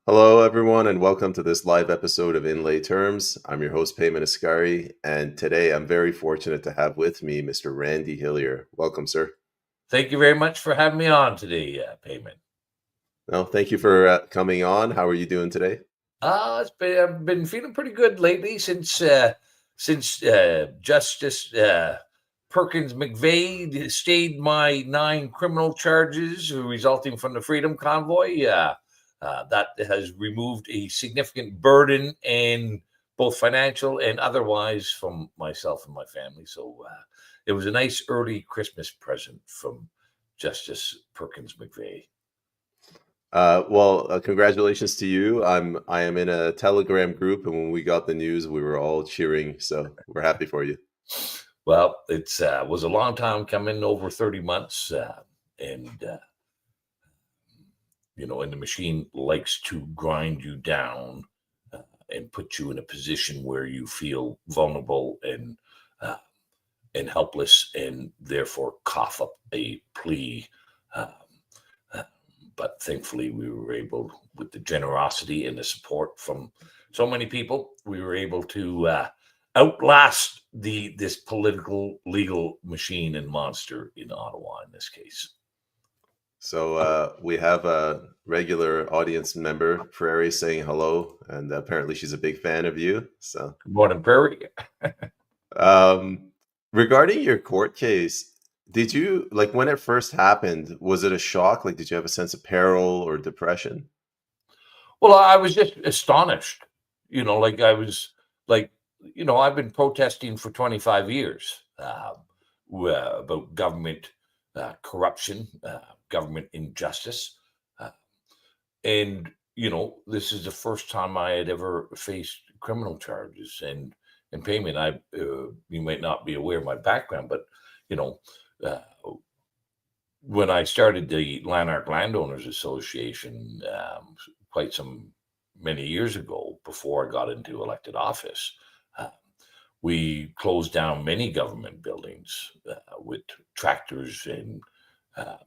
Hello, everyone, and welcome to this live episode of Inlay Terms. I'm your host, Payman Ascari, and today I'm very fortunate to have with me Mr. Randy Hillier. Welcome, sir. Thank you very much for having me on today, Payman. No, thank you for coming on. How are you doing today? I've been feeling pretty good lately since Justice Perkins McVeigh stayed my 9 criminal charges resulting from the Freedom Convoy. That has removed a significant burden, and both financial and otherwise, from myself and my family. So it was a nice early Christmas present from Justice Perkins McVeigh. Congratulations to you. I am in a Telegram group, and when we got the news, we were all cheering. So we're happy for you. Well, it was a long time coming, over 30 months, and and the machine likes to grind you down and put you in a position where you feel vulnerable uh, and helpless, and therefore cough up a plea. Um, uh, but thankfully, we were able, with the generosity and the support from so many people, we were able to outlast this political legal machine and monster in Ottawa in this case. So we have a regular audience member, Prairie, saying hello, and apparently she's a big fan of you. So, Good morning, Prairie. um, regarding your court case, did you like when it first happened? Was it a shock? Like, did you have a sense of peril or depression? Well, I was just astonished. Like I was like, I've been protesting for 25 years about government corruption, government injustice. Uh, and, this is the first time I had ever faced criminal charges and payment. You might not be aware of my background, but, you know, uh, when I started the Lanark Landowners Association quite some many years ago, before I got into elected office, uh, we closed down many government buildings with tractors and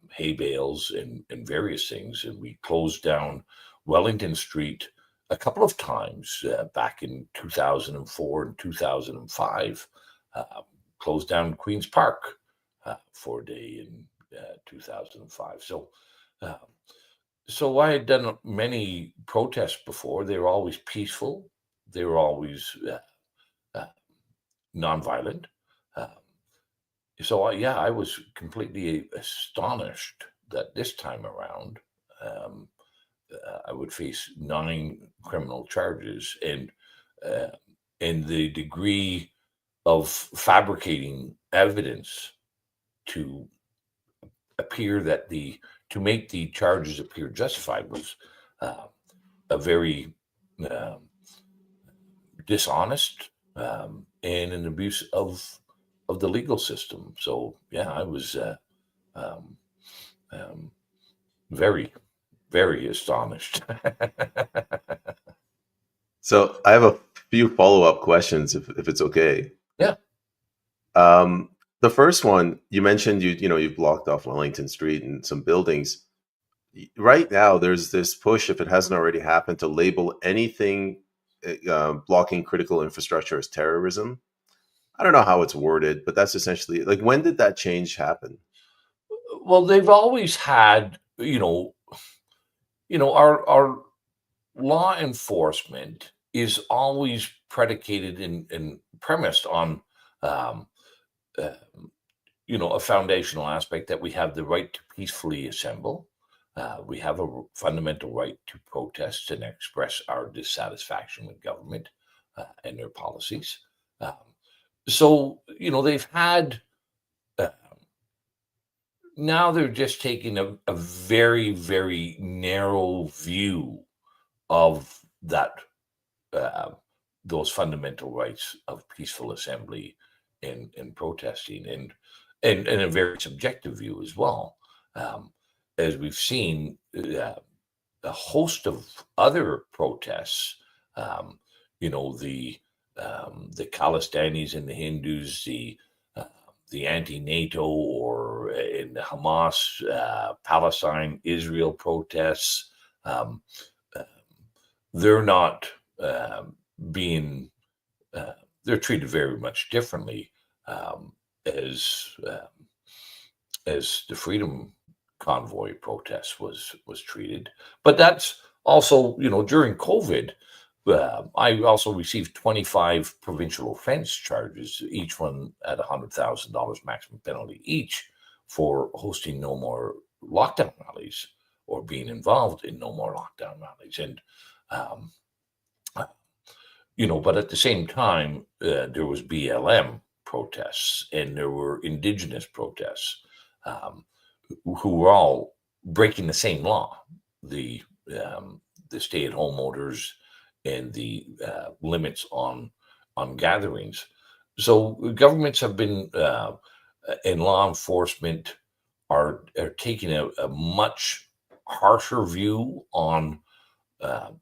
hay bales and various things. And we closed down Wellington Street a couple of times back in 2004 and 2005, uh, closed down Queen's Park for a day in 2005. Uh, so I had done many protests before. They were always peaceful. They were always uh, nonviolent. Uh, yeah, I was completely astonished that this time around um, I would face 9 criminal charges, uh, and the degree of fabricating evidence to appear that to make the charges appear justified was uh, a very um, dishonest and an abuse of the legal system. So yeah, I was um, um, very, very astonished. So I have a few follow-up questions if it's okay. Yeah. Um, the first one, you mentioned you've blocked off Wellington Street and some buildings. Right now, there's this push, if it hasn't already happened, to label anything blocking critical infrastructure as terrorism. I don't know how it's worded, but that's essentially like, when did that change happen? Well, they've always had, our law enforcement is always predicated and premised on, um, uh, a foundational aspect that we have the right to peacefully assemble. We have a fundamental right to protest and express our dissatisfaction with government and their policies. Um, they've had, uh, now they're just taking a very, very narrow view of that, uh, those fundamental rights of peaceful assembly and protesting, and a very subjective view as well. Um, as we've seen, a host of other protests, um, the Khalistanis and the Hindus, uh, the anti-NATO or in the Hamas, Palestine, Israel protests, um, they're not um, being uh, they're treated very much differently um, as as the Freedom Convoy protest was treated. But that's also, during COVID, I also received 25 provincial offense charges, each one at $100,000 maximum penalty each, for hosting no more lockdown rallies or being involved in no more lockdown rallies. And um, but at the same time, there was BLM protests and there were indigenous protests, um, who were all breaking the same law, the the stay-at-home orders and the limits on gatherings. So governments have been and law enforcement are taking a much harsher view on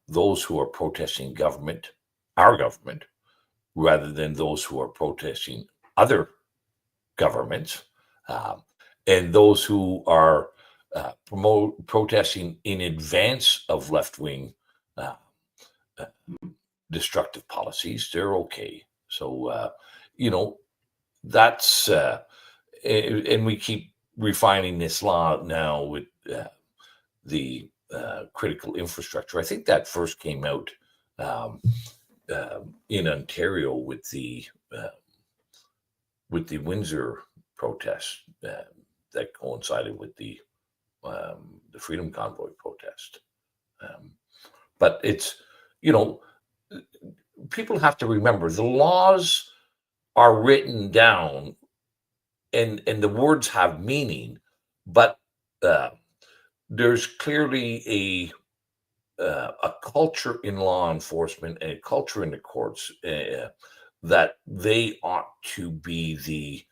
those who are protesting our government, rather than those who are protesting other governments, um, and those who are protesting in advance of left wing uh, uh, destructive policies. They're okay. So, you know, that's, and we keep refining this law now with the critical infrastructure. I think that first came out um, in Ontario uh, with the Windsor protest that coincided with the Freedom Convoy protest. Um, but it's, you know, people have to remember the laws are written down, and the words have meaning, but uh, there's clearly a culture in law enforcement and a culture in the courts, that they ought to be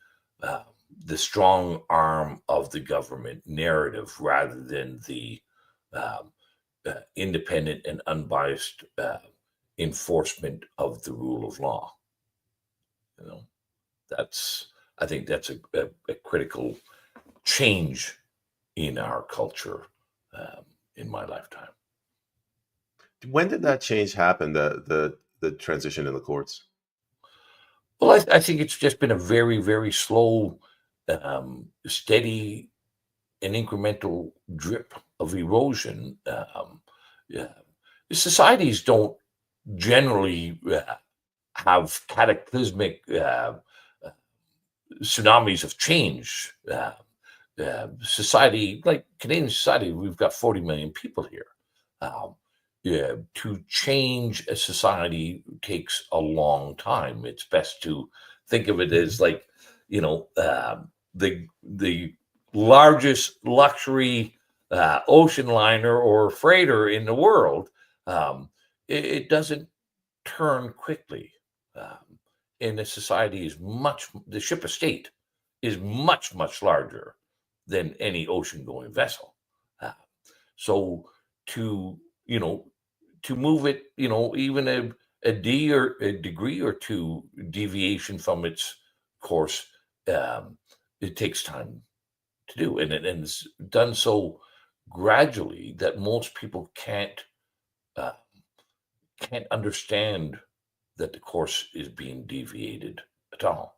uh, the strong arm of the government narrative, rather than the um, independent and unbiased enforcement of the rule of law. You know, that's I think that's a critical change in our culture in my lifetime. When did that change happen? The transition in the courts. Well, I think it's just been a very, very slow, steady, and incremental drip of erosion. Yeah. Societies don't generally have cataclysmic tsunamis of change. Society, like Canadian society, we've got 40 million people here. Um, yeah, to change a society takes a long time. It's best to think of it as like, the largest luxury ocean liner or freighter in the world. Um, it doesn't turn quickly. Um, and the society is the ship of state is much, much larger than any ocean going vessel. Uh, so to, you know, to move it, even a D or a degree or two deviation from its course, um, it takes time to do. And it's done so gradually that most people uh, can't understand that the course is being deviated at all.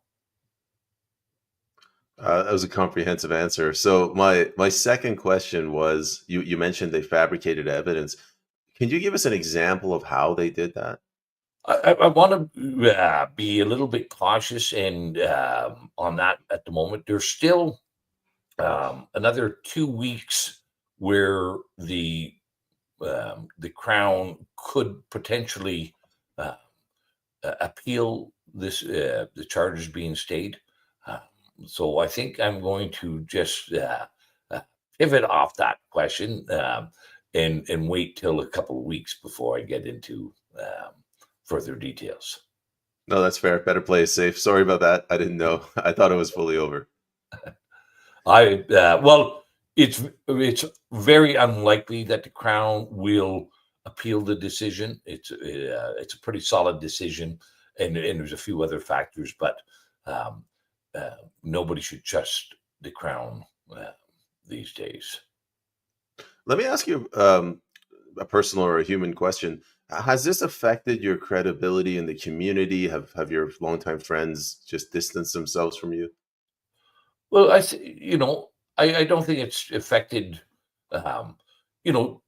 That was a comprehensive answer. So my second question was, you mentioned they fabricated evidence. Can you give us an example of how they did that? I want to be a little bit cautious and on that at the moment. There's still another 2 weeks where the Crown could potentially uh, appeal the charges being stayed. Uh, so I think I'm going to just uh, pivot off that question, and wait till a couple of weeks before I get into further details. No, that's fair. Better play it safe. Sorry about that. I didn't know. I thought it was fully over. Well, it's very unlikely that the Crown will appeal the decision. It's a pretty solid decision, and there's a few other factors, but um, nobody should trust the Crown these days. Let me ask you. a personal or a human question. Has this affected your credibility in the community? Have your longtime friends just distanced themselves from you? Well, I don't think it's affected, um, you know,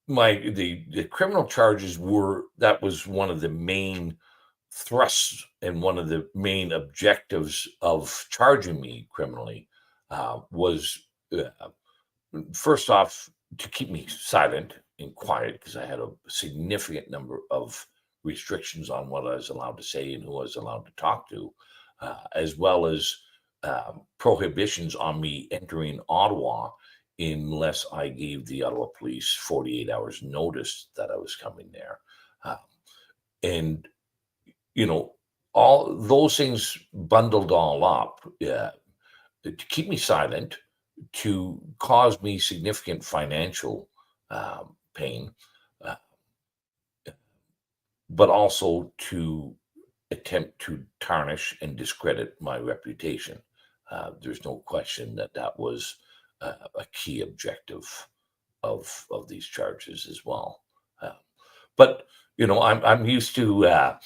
the criminal charges were that was one of the main thrusts and one of the main objectives of charging me criminally, was, uh, first off, to keep me silent and quiet because I had a significant number of restrictions on what I was allowed to say and who I was allowed to talk to, as well as prohibitions on me entering Ottawa unless I gave the Ottawa police 48 hours notice that I was coming there. Uh, and, you know, all those things bundled all up, to keep me silent, to cause me significant financial pain, uh, but also to attempt to tarnish and discredit my reputation. There's no question that that was a key objective of these charges as well. Uh, but I'm used to uh,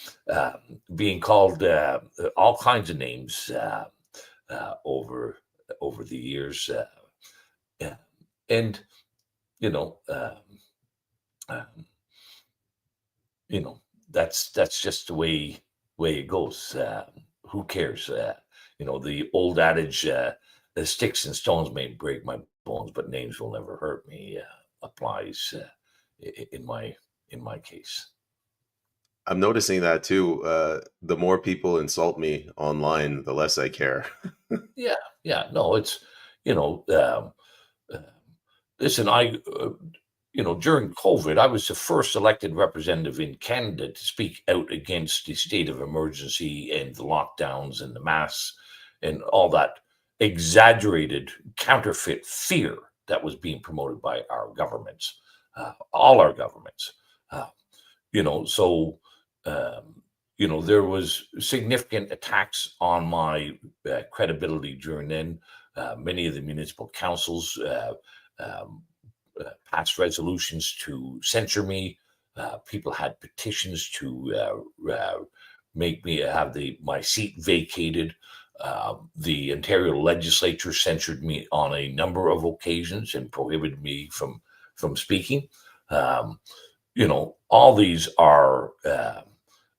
being called all kinds of names over the years, yeah, and you know, um, you know, that's just the way it goes. Who cares? The old adage, "The sticks and stones may break my bones, but names will never hurt me," applies in my case. I'm noticing that too. The more people insult me online, the less I care. Yeah, yeah. No, it's you know. Uh, Listen, during COVID, I was the first elected representative in Canada to speak out against the state of emergency and the lockdowns and the masks and all that exaggerated counterfeit fear that was being promoted by our governments, all our governments. Uh, so there was significant attacks on my credibility during then. Many of the municipal councils um, passed resolutions to censure me. People had petitions to make me have my seat vacated. The Ontario legislature censured me on a number of occasions and prohibited me from speaking. Um, all these are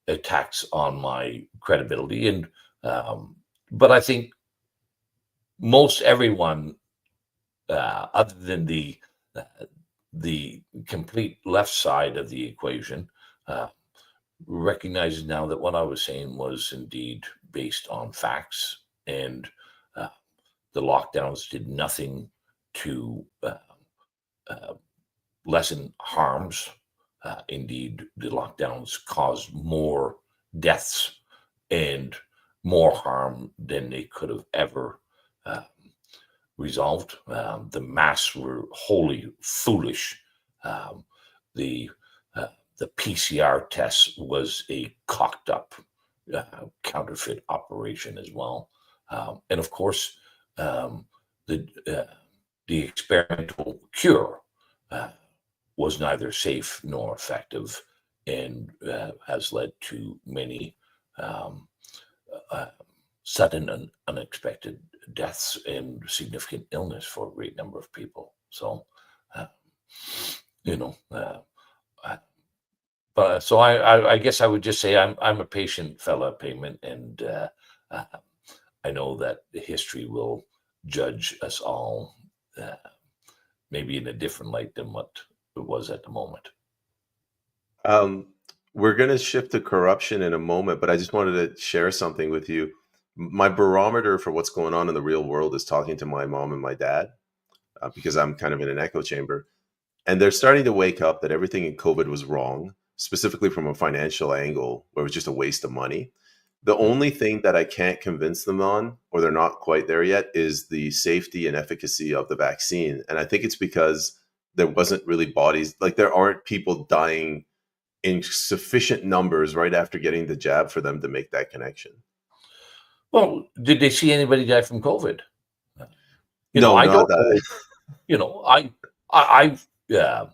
attacks on my credibility, and but I think most everyone, other than uh, the complete left side of the equation, uh, recognizes now that what I was saying was indeed based on facts, and uh, the lockdowns did nothing to uh, lessen harms. Indeed, the lockdowns caused more deaths and more harm than they could have ever uh, resolved. The masks were wholly foolish. Um, the uh, the PCR test was a cocked up counterfeit operation as well, and of course, um, the the experimental cure uh, was neither safe nor effective, and has led to many um, uh, sudden and unexpected deaths and significant illness for a great number of people. So, uh, you know, uh, but so I guess I would just say I'm a patient fella, Payment, and uh, I know that the history will judge us all, uh, maybe in a different light than what it was at the moment. Um, we're going to shift to corruption in a moment, but I just wanted to share something with you. My barometer for what's going on in the real world is talking to my mom and my dad, because I'm kind of in an echo chamber. And they're starting to wake up that everything in COVID was wrong, specifically from a financial angle, where it was just a waste of money. The only thing that I can't convince them on, or they're not quite there yet, is the safety and efficacy of the vaccine. And I think it's because there wasn't really bodies, like there aren't people dying in sufficient numbers right after getting the jab for them to make that connection. Well, did they see anybody die from COVID? No, I not don't that. know. You know, I, yeah.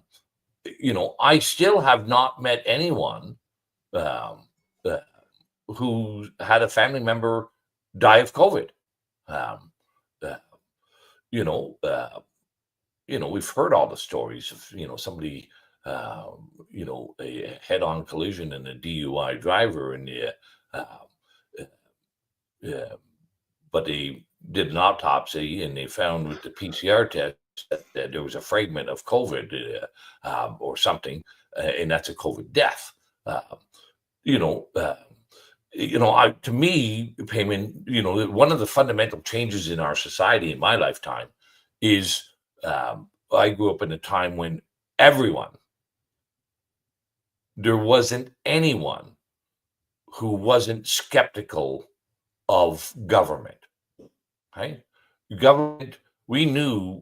I still have not met anyone um, uh, who had a family member die of COVID. Um, uh, you know, uh, we've heard all the stories of somebody, a head-on collision and a DUI driver, and uh, uh, but they did an autopsy and they found with the PCR test that there was a fragment of COVID or something, and that's a COVID death. Uh, you know, uh, to me, Payman, one of the fundamental changes in our society in my lifetime is I grew up in a time when there wasn't anyone who wasn't skeptical of government. Right? Government, we knew,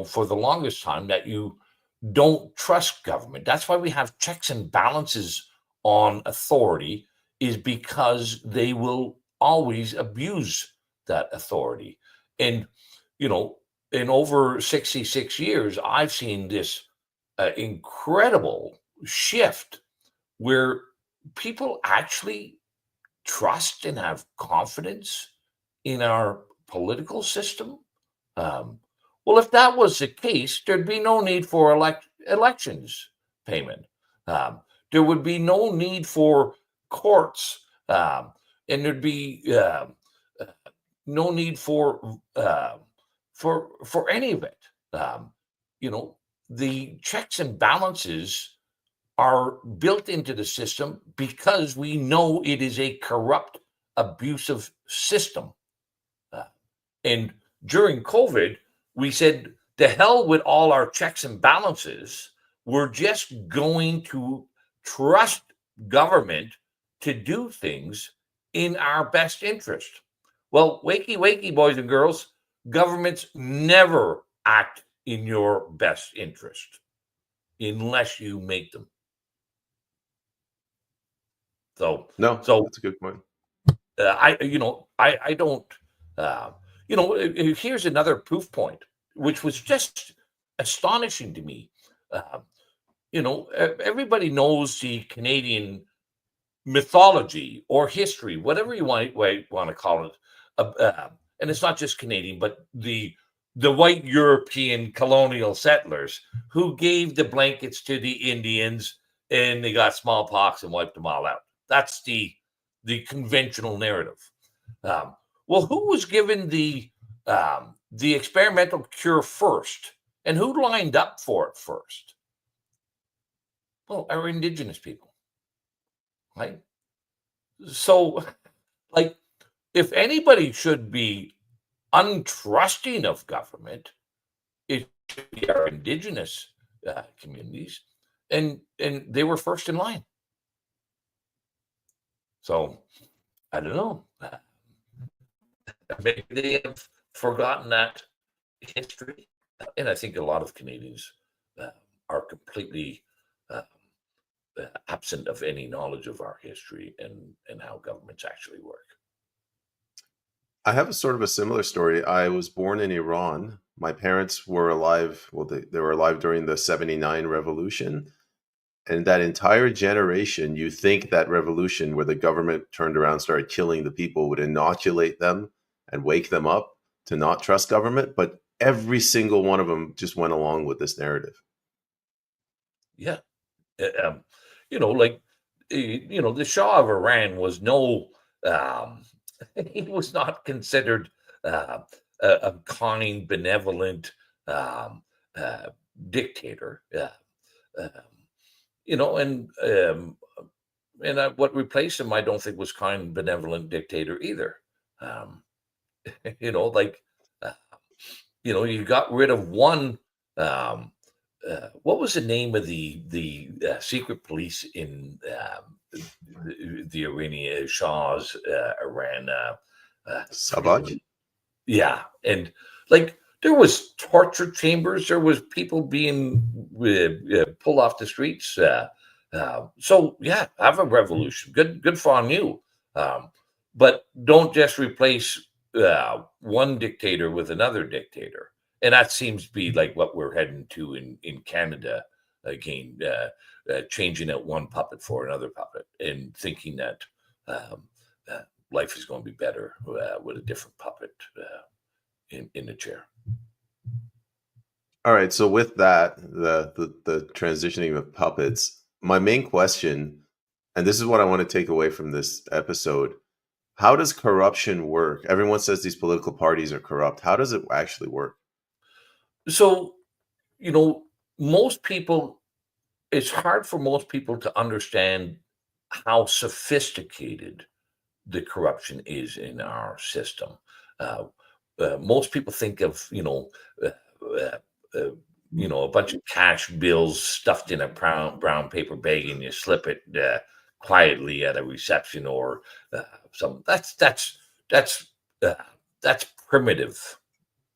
for the longest time that you don't trust government. That's why we have checks and balances on authority, is because they will always abuse that authority. And, in over 66 years, I've seen this incredible shift where people actually trust and have confidence in our political system. Um, well, if that was the case, there'd be no need for elections payment. Um, there would be no need for courts, and there'd be uh, no need for any of it. Um, you know, the checks and balances are built into the system because we know it is a corrupt, abusive system. Uh, and during COVID, we said, the hell with all our checks and balances. We're just going to trust government to do things in our best interest. Well, wakey, wakey, boys and girls, governments never act in your best interest unless you make them. So, No, so that's a good point. I don't, here's another proof point, which was just astonishing to me. Uh, Everybody knows the Canadian mythology or history, whatever you want to call it. And it's not just Canadian, but the white European colonial settlers who gave the blankets to the Indians and they got smallpox and wiped them all out. That's the conventional narrative. Well, who was given the experimental cure first, and who lined up for it first? Well, our Indigenous people, right? So, like, if anybody should be untrusting of government, it should be our Indigenous communities, and they were first in line. So, I don't know. Maybe they have forgotten that history, and I think a lot of Canadians are completely absent of any knowledge of our history and how governments actually work. I have a sort of a similar story. I was born in Iran. My parents were alive. Well, they were alive during the 79 revolution. And that entire generation, you think that revolution where the government turned around and started killing the people would inoculate them and wake them up to not trust government. But every single one of them just went along with this narrative. Yeah. Like, the Shah of Iran was um, he was not considered a kind, benevolent uh, dictator. Um, and what replaced him, I don't think was kind, benevolent dictator either. Um, like, you got rid of one. What was the name of the secret police in the Iranian Shah's Iran? Savage? Yeah, and like there was torture chambers, there was people being pulled off the streets. So yeah, have a revolution. Good for you. Um, but don't just replace one dictator with another dictator. And that seems to be like what we're heading to in Canada again, changing out one puppet for another puppet and thinking that um, life is going to be better with a different puppet in the chair. All right. So with that, the transitioning of puppets, my main question, and this is what I want to take away from this episode: how does corruption work? Everyone says these political parties are corrupt. How does it actually work? So, you know, most people, it's hard for most people to understand how sophisticated the corruption is in our system. Uh, most people think of, uh, uh, uh, a bunch of cash bills stuffed in a brown paper bag, and you slip it quietly at a reception or some. That's uh, that's primitive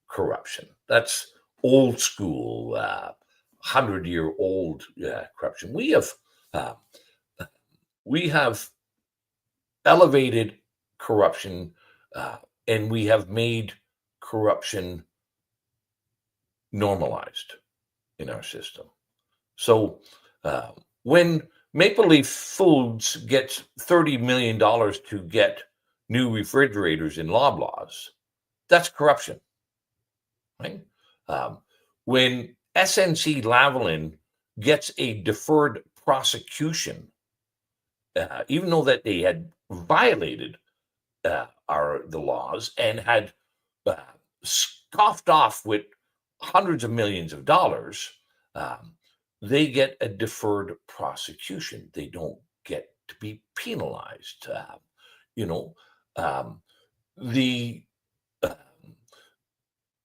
corruption. That's old school, 100-year-old corruption. Uh, we have elevated corruption, and we have made corruption normalized in our system. So uh, when Maple Leaf Foods gets $30 million to get new refrigerators in Loblaws, that's corruption, right? Um, when SNC Lavalin gets a deferred prosecution, even though that they had violated the laws and had uh, scoffed off with hundreds of millions of dollars, um, they get a deferred prosecution. They don't get to be penalized. You know, um, the uh,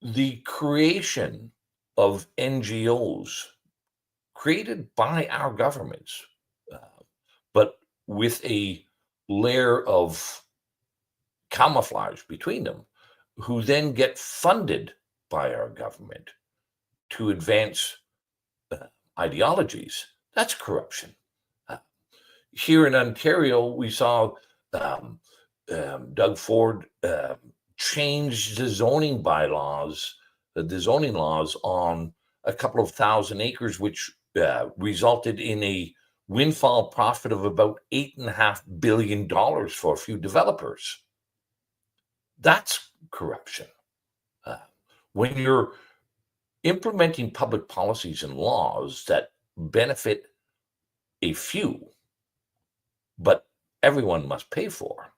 the creation of NGOs created by our governments, uh, but with a layer of camouflage between them, who then get funded by our government to advance uh, ideologies. That's corruption. Uh, Here in Ontario, we saw um, Doug Ford change the zoning bylaws, the zoning laws on a couple of thousand acres, which resulted in a windfall profit of about $8.5 billion for a few developers. That's corruption. Uh, when you're implementing public policies and laws that benefit a few, but everyone must pay for,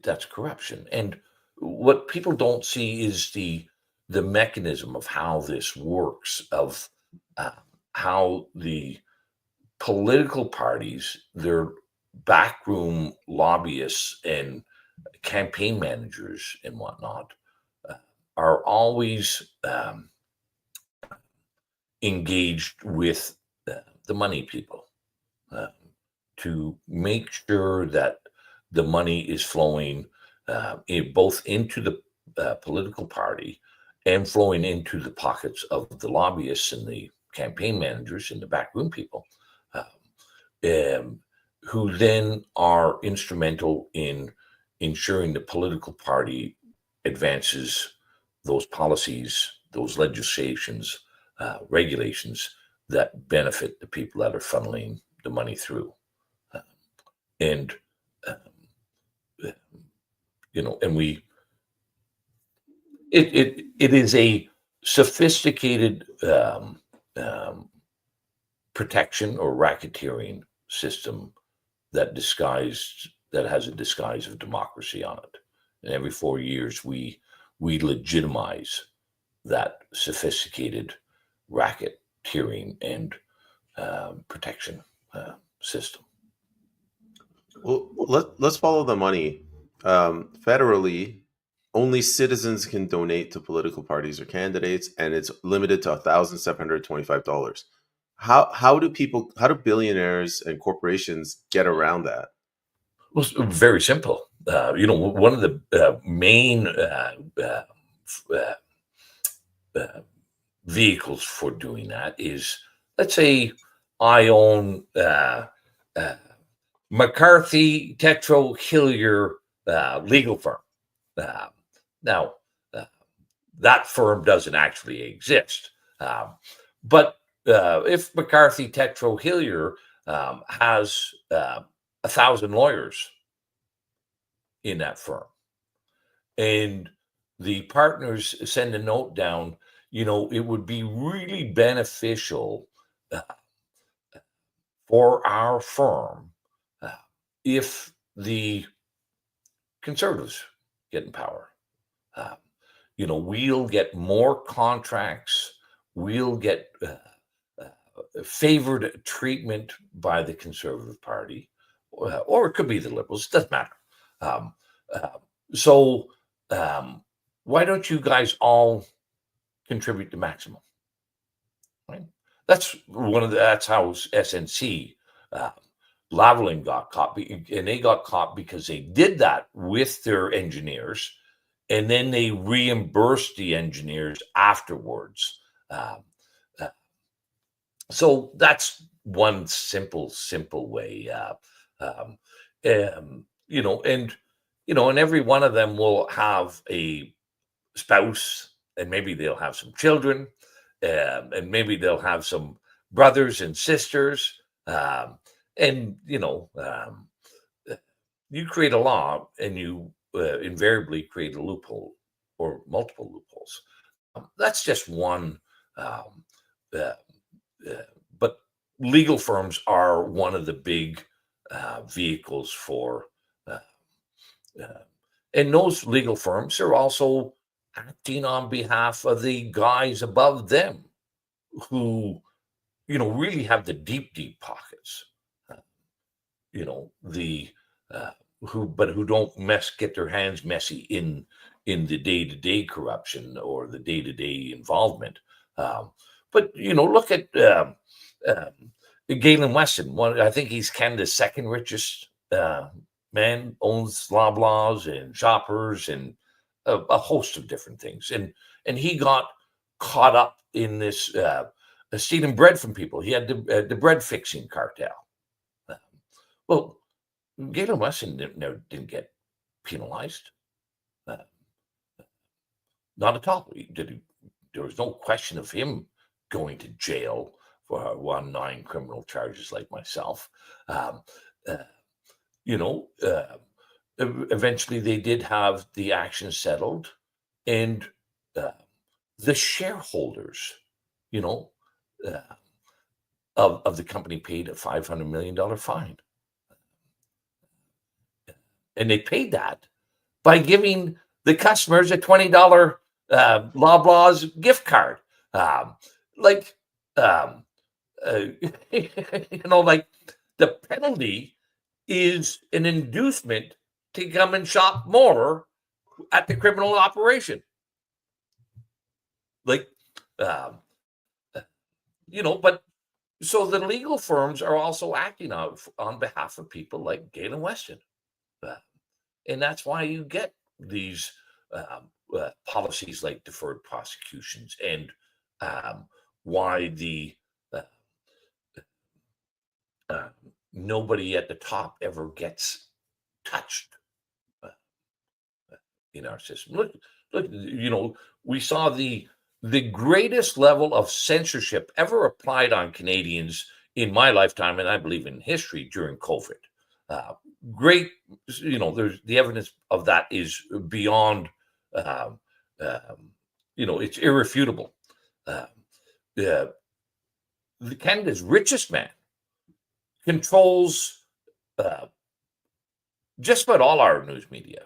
that's corruption. And what people don't see is the mechanism of how this works, of uh, how the political parties, their backroom lobbyists and campaign managers and whatnot, uh, are always engaged with the money people uh, to make sure that the money is flowing both into the political party and flowing into the pockets of the lobbyists and the campaign managers and the backroom people, uh, um, who then are instrumental in ensuring the political party advances those policies, those legislations, regulations that benefit the people that are funneling the money through. Uh, and, um, and it is a sophisticated protection or racketeering system that has a disguise of democracy on it. And every 4 years, we legitimize that sophisticated racketeering and protection system. Well, let's follow the money. Federally, only citizens can donate to political parties or candidates, and it's limited to $1,725. How do billionaires and corporations get around that? Well, it's very simple. One of the main uh, vehicles for doing that is, let's say, I own uh, McCarthy Tetro Hillier legal firm. Uh, Now, that firm doesn't actually exist, but if McCarthy Tetro Hillier has 1,000 lawyers in that firm, and the partners send a note down, it would be really beneficial uh, for our firm uh, if the conservatives get in power. Uh, we'll get more contracts. We'll get favored treatment by the Conservative Party, or it could be the Liberals. It doesn't matter. Um, uh, so, why don't you guys all contribute the maximum? Right. That's how SNC uh, Lavalin got caught, and they got caught because they did that with their engineers, and then they reimbursed the engineers afterwards. Um, uh, so that's one simple way. Um, and every one of them will have a spouse, and maybe they'll have some children, and maybe they'll have some brothers and sisters, um, and you create a law, and you invariably create a loophole or multiple loopholes. That's just one. Um, uh, uh, but legal firms are one of the big vehicles for, uh, uh, and those legal firms are also acting on behalf of the guys above them who, really have the deep pockets. Uh, the uh, who don't get their hands messy in the day-to-day corruption or the day-to-day involvement. Um, but look at Galen Weston. I think he's Canada's second richest man. Owns Loblaws and Shoppers and a host of different things. And he got caught up in this stealing bread from people. He had the bread fixing cartel. Uh, well, Galen Weston didn't get penalized. Uh, Not at all. There was no question of him going to jail for 1 9 criminal charges like myself. Um, uh, you know, uh, Eventually they did have the action settled, and uh, the shareholders, you know, uh, of the company paid a $500 million fine, and they paid that by giving the customers a $20 Loblaws gift card. Um, like, um, uh, like the penalty is an inducement to come and shop more at the criminal operation. Like, um, but so the legal firms are also acting out on behalf of people like Galen Weston. Uh, and that's why you get these policies like deferred prosecutions, and why the uh, uh, nobody at the top ever gets touched in our system. Look, we saw the greatest level of censorship ever applied on Canadians in my lifetime, and I believe in history, during COVID. Uh, Great, there's the evidence of that is beyond, um, it's irrefutable. Uh, the Canada's richest man controls uh, just about all our news media.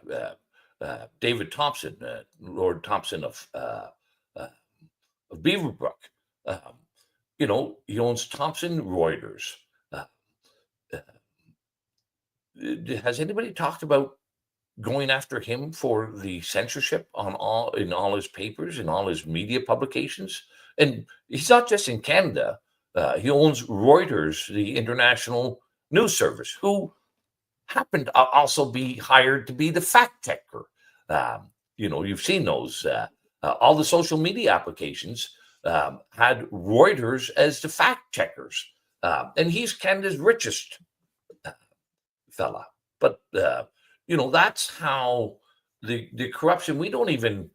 David Thompson, Lord Thompson of Beaverbrook. Um, he owns Thomson Reuters. Uh, has anybody talked about going after him for the censorship in all his papers and all his media publications? And he's not just in Canada. He owns Reuters, the international news service, who happened to also be hired to be the fact checker. You've seen those. All the social media applications had Reuters as the fact checkers, and he's Canada's richest fella. But that's how the corruption. We don't even.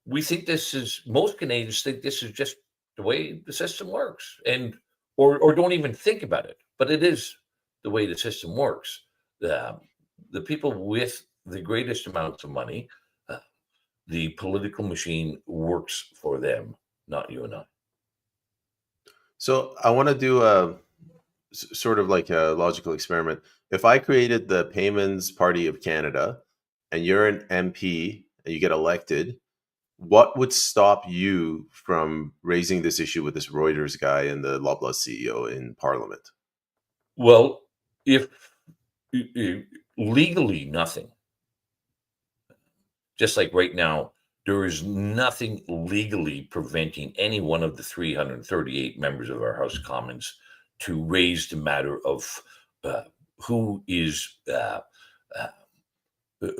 We think this is most Canadians think this is just the way the system works, and or don't even think about it. But it is the way the system works. The people with the greatest amounts of money, uh, the political machine works for them, not you and I. So I want to do a sort of like a logical experiment. If I created the Payments Party of Canada and you're an MP and you get elected, what would stop you from raising this issue with this Reuters guy and the Loblaw CEO in Parliament? Well, if legally nothing, just like right now, there is nothing legally preventing any one of the 338 members of our House of Commons to raise the matter of uh, who is uh, uh,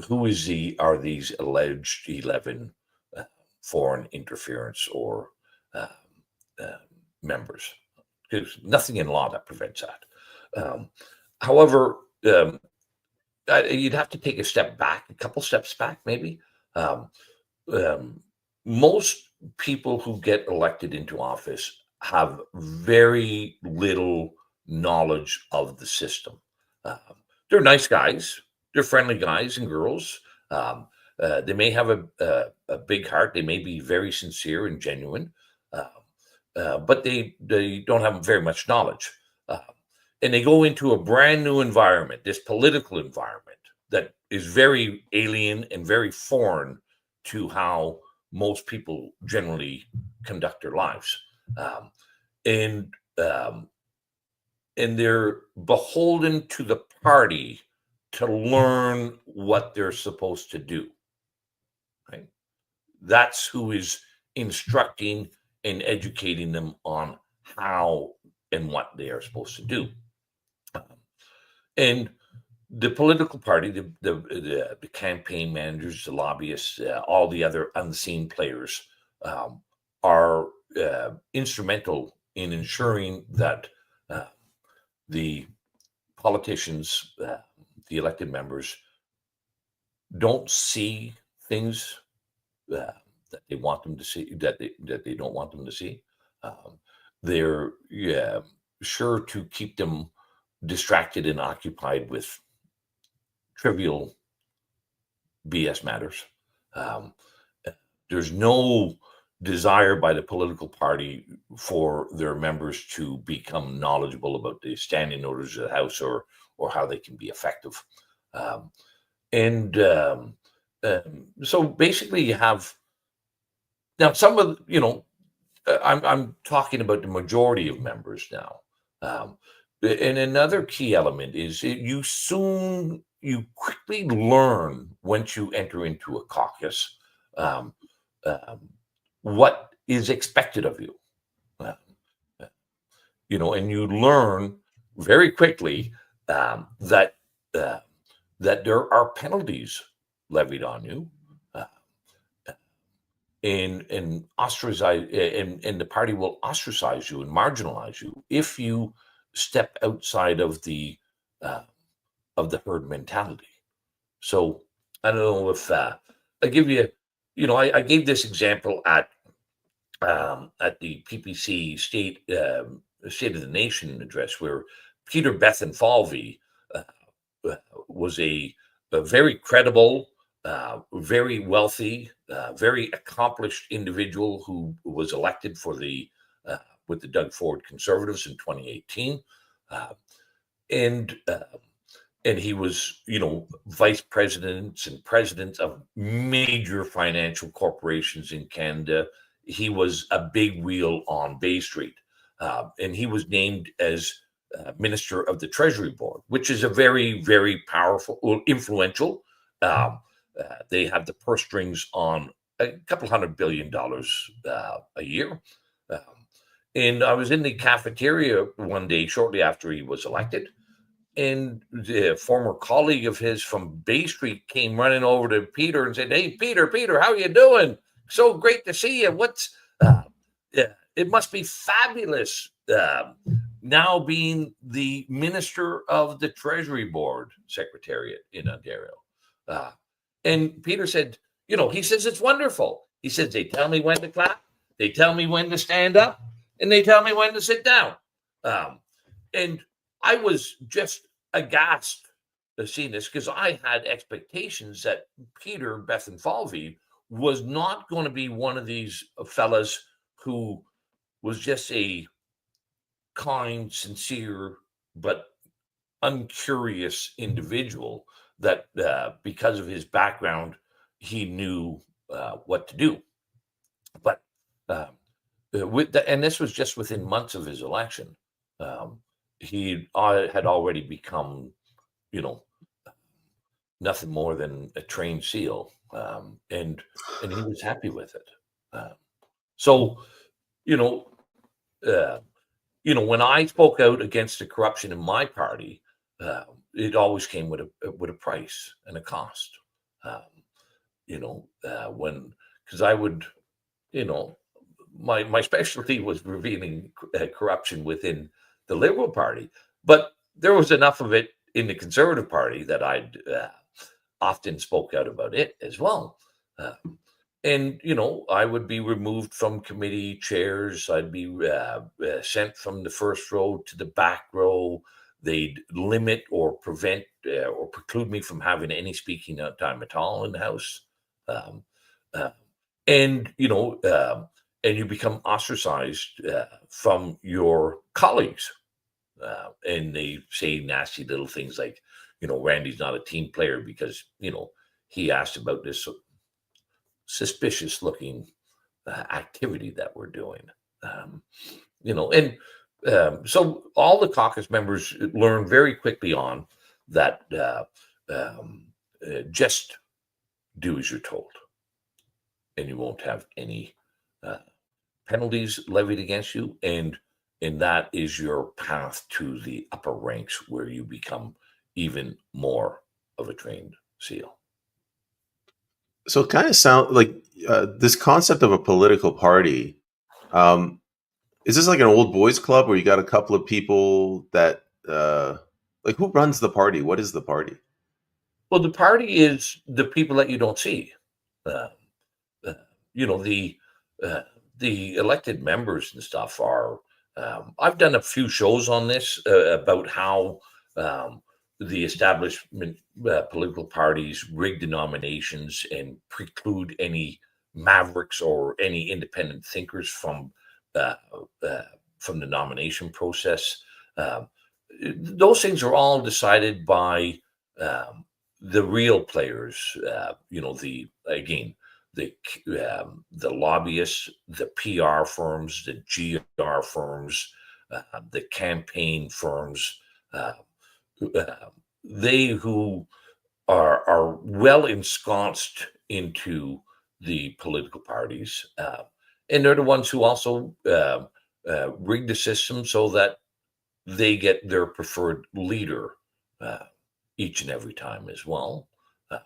who is the are these alleged 11 uh, foreign interference or uh, uh, members. There's nothing in law that prevents that. However, you'd have to take a step back, a couple steps back, maybe. Um, um, Most people who get elected into office have very little knowledge of the system. Um, they're nice guys, they're friendly guys and girls. Um, they may have a big heart, they may be very sincere and genuine, uh, but they don't have very much knowledge. Uh, and they go into a brand new environment, this political environment that is very alien and very foreign to how most people generally conduct their lives, um, and um, and they're beholden to the party to learn what they're supposed to do. Right? That's who is instructing and educating them on how and what they are supposed to do. Um, and the political party, the campaign managers, the lobbyists, all the other unseen players um, are instrumental in ensuring that uh, the politicians, the elected members, don't see things that they want them to see, that they don't want them to see. Um, they're sure to keep them distracted and occupied with trivial BS matters. Um, there's no desire by the political party for their members to become knowledgeable about the standing orders of the House or how they can be effective. Um, and So basically, you have now some of I'm talking about the majority of members now. Um, and another key element is you quickly learn once you enter into a caucus um, um, what is expected of you. Uh, and you learn very quickly that uh, that there are penalties levied on you. Uh, and ostracize and the party will ostracize you and marginalize you if you step outside uh, of the herd mentality. So I don't know if I give you, I gave this example at the PPC State of the Nation address where Peter Bethenfalvey uh, was a very credible, very wealthy, very accomplished individual who was elected for with the Doug Ford Conservatives in 2018, uh, and uh, and he was, vice presidents and presidents of major financial corporations in Canada. He was a big wheel on Bay Street, and he was named as Minister of the Treasury Board, which is a very, very powerful, influential. They have the purse strings on a couple $100 billion a year. Um, and I was in the cafeteria one day shortly after he was elected, and the former colleague of his from Bay Street came running over to Peter and said, "Hey, Peter, how you doing? So great to see you. Yeah, it must be fabulous now being the Minister of the Treasury Board Secretariat in Ontario." Uh, and Peter said, he says, "It's wonderful." He says, "They tell me when to clap. They tell me when to stand up and they tell me when to sit down. Um, and I was just aghast to see this because I had expectations that Peter Bethenfalvey was not going to be one of these fellas who was just a kind, sincere, but uncurious individual that because of his background, he knew what to do. But um, and this was just within months of his election. Um, he had already become, you know, nothing more than a trained SEAL, and he was happy with it. So, you know, uh, when I spoke out against the corruption in my party, it always came with a price and a cost. Um, when because I would, you know, my specialty was revealing corruption within the Liberal Party, but there was enough of it in the Conservative Party that I'd often spoke out about it as well. Uh, and I would be removed from committee chairs. I'd be sent from the first row to the back row. They'd limit or prevent or preclude me from having any speaking time at all in the House. Um, uh, and and you become ostracized from your colleagues, and they say nasty little things like, Randy's not a team player because he asked about this suspicious looking activity that we're doing. Um, and so all the caucus members learn very quickly on that just do as you're told, and you won't have any uh, penalties levied against you, and that is your path to the upper ranks where you become even more of a trained SEAL. So it kind of sound like this concept of a political party. Um, is this like an old boys club where you got a couple of people that like who runs the party? What is the party? Well, the party is the people that you don't see. Uh, uh, you know the uh, the elected members and stuff are. I've done a few shows on this about how um, the establishment political parties rig the nominations and preclude any mavericks or any independent thinkers uh, uh, from the nomination process. Um, those things are all decided by the real players. The the lobbyists, the PR firms, the GR firms, the campaign firms, uh, uh, they who are well ensconced into the political parties, and they're the ones who also rig the system so that they get their preferred leader uh, each and every time as well. Uh,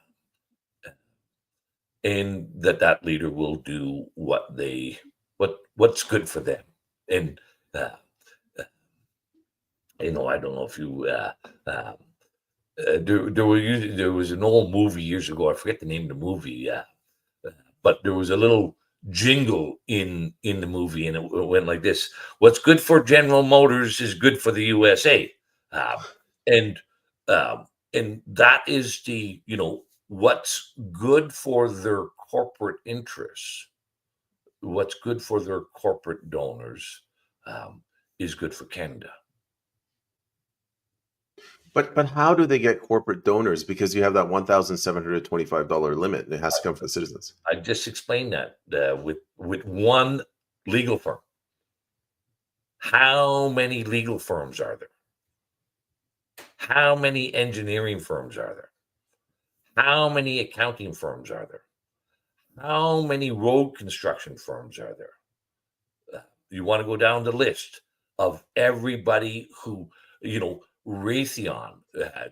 and that leader will do what's good for them. And uh, uh, I don't know if you there was an old movie years ago. I forget the name of the movie, but there was a little jingle in the movie, and it went like this: "What's good for General Motors is good for the USA," uh, and and that is the what's good for their corporate interests, what's good for their corporate donors, um, is good for Canada. But how do they get corporate donors? Because you have that $1,725 limit, and it has to come from the citizens. I just explained that with one legal firm. How many legal firms are there? How many engineering firms are there? How many accounting firms are there? How many road construction firms are there? You want to go down the list of everybody who, Raytheon,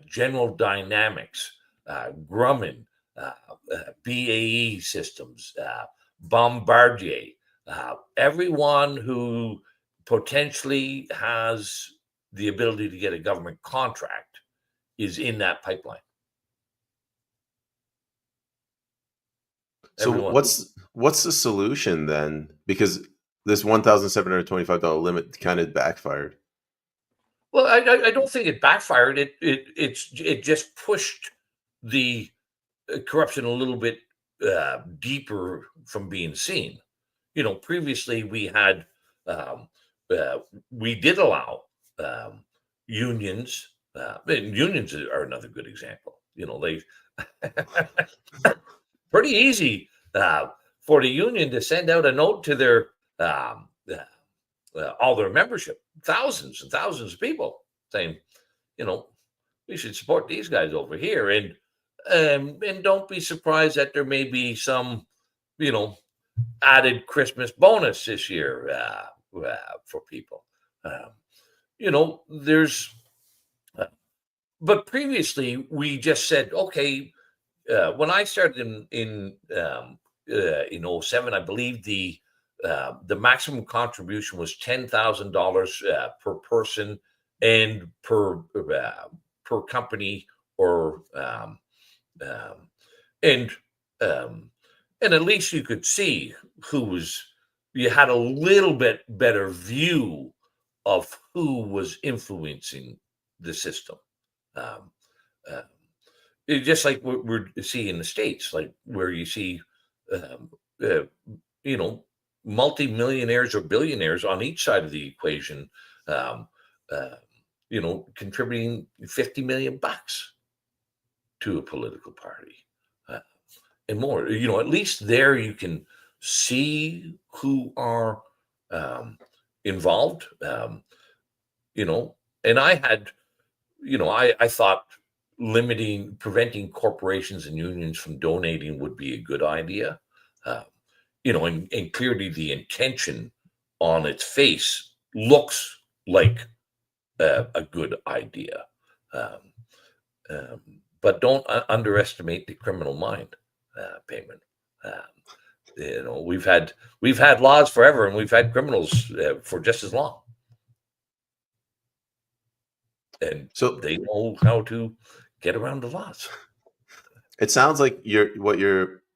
General Dynamics, Grumman, BAE Systems, Bombardier, everyone who potentially has the ability to get a government contract is in that pipeline. So Everyone. what's the solution then? Because this $1,725 limit kind of backfired. Well, I don't think it backfired. It just pushed the corruption a little bit deeper from being seen. Previously um, uh, we did allow um, unions. And unions are another good example. They pretty easy for the union to send out a note to their all their membership, thousands and thousands of people, saying, you know, we should support these guys over here, and don't be surprised that there may be some, you know, added Christmas bonus this year for people. Um, there's, but previously we just said, okay, when I started in '07, I believe the maximum contribution was $10,000 per person and per company, or um, and um, and at least you could see who was. You had a little bit better view of who was influencing the system. Um, uh, just like what we're seeing in the States, like where you see, um, uh, you know, multi-millionaires or billionaires on each side of the equation, um, uh, contributing 50 million bucks to a political party and more. At least there you can see who are um, involved. You know, and I had, I thought preventing corporations and unions from donating would be a good idea. Uh, and clearly the intention on its face looks like a good idea. Um, um, but don't underestimate the criminal mind, payment. We've had laws forever, and we've had criminals for just as long, and So they know how to get around the laws. it sounds like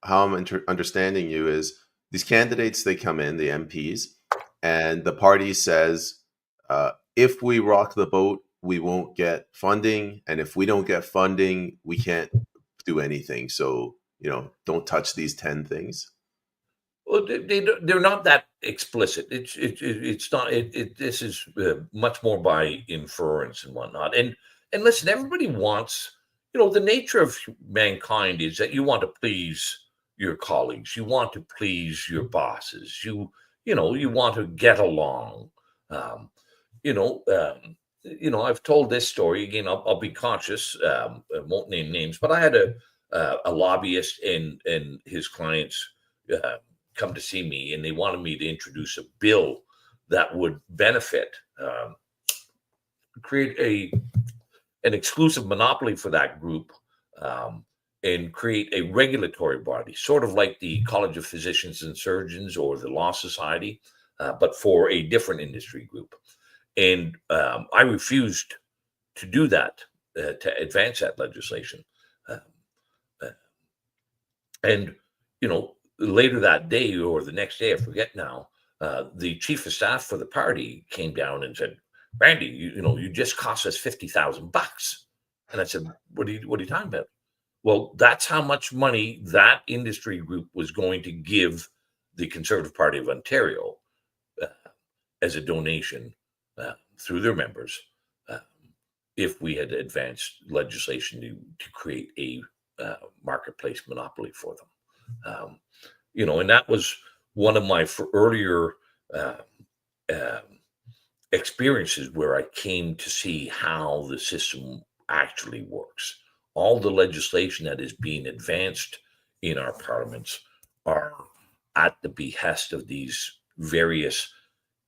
how I'm understanding you is these candidates, they come in, the MPs, and the party says, if we rock the boat, we won't get funding, and if we don't get funding, we can't do anything. So don't touch these 10 things. Well, they're not that explicit. It's not. This is much more by inference and whatnot. And listen, everybody wants. The nature of mankind is that you want to please your colleagues. You want to please your bosses. You want to get along. Um, I've told this story again. I'll be cautious. I won't name names, but I had a lobbyist and his clients. Come to see me, and they wanted me to introduce a bill that would benefit, create an exclusive monopoly for that group, and create a regulatory body, sort of like the College of Physicians and Surgeons or the Law Society, but for a different industry group. And I refused to do that, to advance that legislation. Uh, uh, and later that day or the next day, I forget now, the chief of staff for the party came down and said, "Randy, you just cost us $50,000." And I said, what are you talking about?" Well, that's how much money that industry group was going to give the Conservative Party of Ontario uh, as a donation through their members, uh, if we had advanced legislation to create a marketplace monopoly for them. And that was one of my earlier uh, uh, experiences where I came to see how the system actually works. All the legislation that is being advanced in our parliaments are at the behest of these various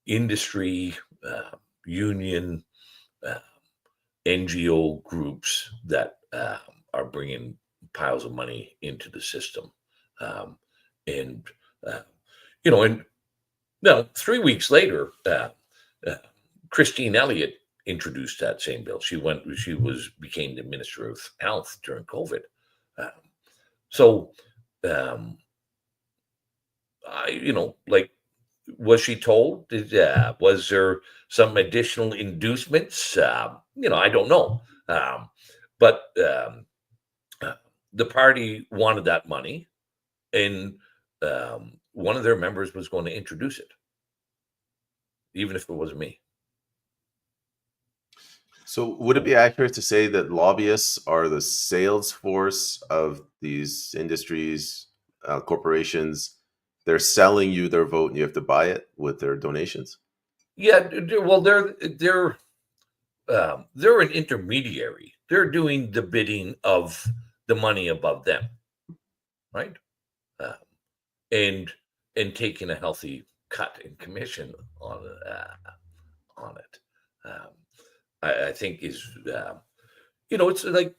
industry, union, uh, NGO groups that are bringing piles of money into the system. And uh, and now 3 weeks later, uh, Christine Elliott introduced that same bill. Became the Minister of Health during COVID. Um, so, um, like, was she told? Was there some additional inducements? I don't know. But uh, the party wanted that money, and one of their members was going to introduce it, even if it wasn't me. So, would it be accurate to say that lobbyists are the sales force of these industries, corporations? They're selling you their vote, and you have to buy it with their donations. Yeah, well, they're an intermediary. They're doing the bidding of the money above them, right? Uh, and and taking a healthy cut in commission on it. Um, I think is it's like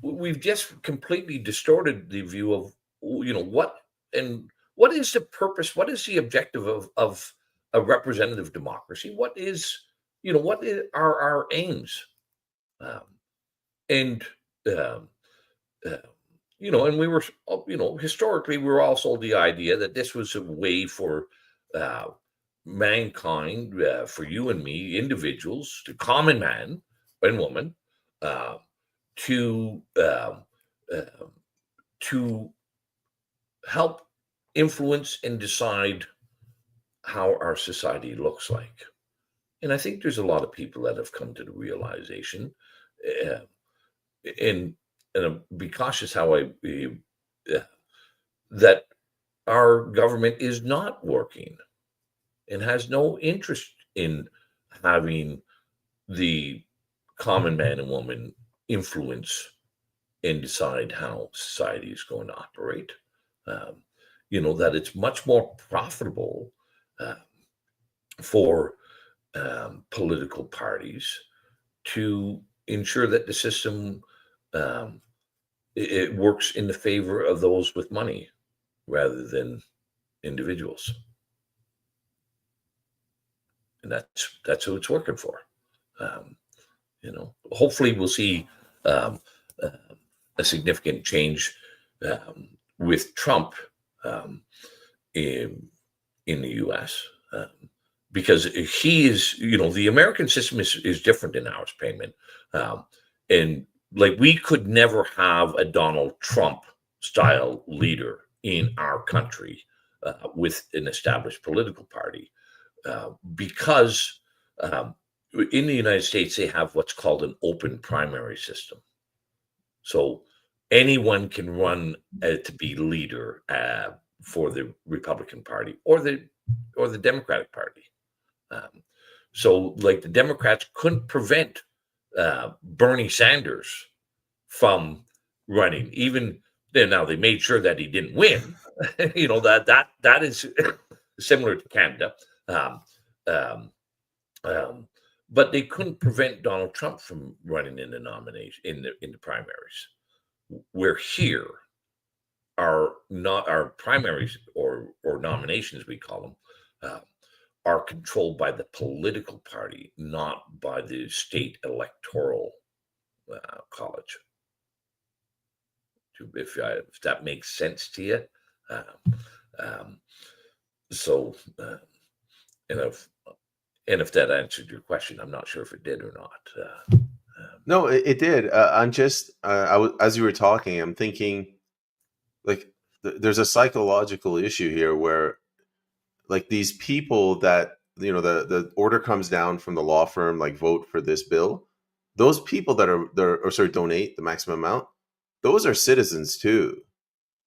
we've just completely distorted the view of what and what is the purpose, what is the objective of a representative democracy, are our aims, um, and um, uh, and we were, historically, we were all sold the idea that this was a way for uh, mankind, for you and me, individuals, the common man and woman, uh, to uh, to help influence and decide how our society looks like. And I think there's a lot of people that have come to the realization, uh, and be cautious how uh, that our government is not working and has no interest in having the common man and woman influence and decide how society is going to operate. Um, that it's much more profitable uh, for political parties to ensure that the system um, it works in the favor of those with money rather than individuals, and that's who it's working for. Um, hopefully we'll see um, uh, a significant change with Trump um, in the U.S. Because he is, the American system is different than ours, payment, and like we could never have a Donald Trump style leader in our country with an established political party because in the United States they have what's called an open primary system. So anyone can run to be leader for the Republican Party or the Democratic Party. So, like the Democrats couldn't prevent Bernie Sanders from running. Even then, now they made sure that he didn't win. that is similar to Canada. Um, um, um, but they couldn't prevent Donald Trump from running in the nomination in the primaries. We're here, our primaries or nominations, we call them, are controlled by the political party, not by the state electoral college. If that makes sense to you, um, so and if that answered your question, I'm not sure if it did or not. No, it did. I'm just, as you were talking, I'm thinking, like, there's a psychological issue here where, like, these people that, the order comes down from the law firm, like, vote for this bill. Those people that or sorry, donate the maximum amount. Those are citizens too.